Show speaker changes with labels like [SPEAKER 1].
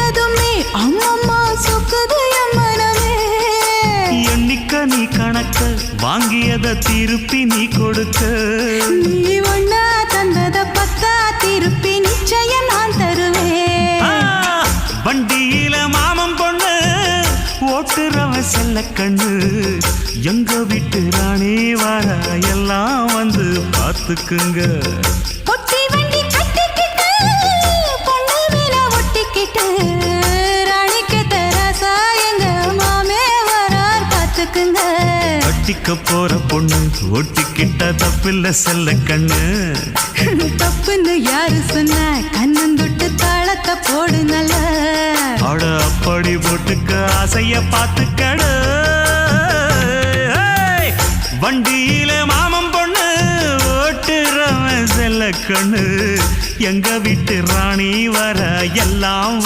[SPEAKER 1] கேட்டதுமே அம்மம்மா சொக்குது மனமே.
[SPEAKER 2] எண்ணிக்க நீ கணக்க வாங்கியத திருப்பி நீ கொடுக்க.
[SPEAKER 1] நீ ஒண்ணா தந்தத பத்தா திருப்பி நிச்சயம் நான் தருவேன்.
[SPEAKER 2] வண்டியில மாமன் பொண்ணு ஓட்டுறவன் செல்ல கண்ணு. எங்க வீட்டு ராணி வர எல்லாம் வந்து பார்த்துக்குங்க.
[SPEAKER 1] பொட்டி வண்டி கட்டிக்கிட்டு பொண்ணு மேல ஒட்டிக்கிட்டு ராணிக்கு தராசா எங்க மாமே வரார் பார்த்துக்குங்க.
[SPEAKER 2] கட்டிக்க போற பொண்ணு ஒட்டிக்கிட்ட தப்பில்ல செல்ல கண்ணு.
[SPEAKER 1] தப்புன்னு யாரு சொன்ன கண்ணந்தொட்டு தாளத்தை போடு நல்ல.
[SPEAKER 2] அட அப்படி போட்டுக்க ஆசைய பார்த்துக்கடு. வண்டியில மாமன் பொண்ணு ஓட்டுறவன் செல்ல கண்ணு. எங்க வீட்டு ராணி வர எல்லாம்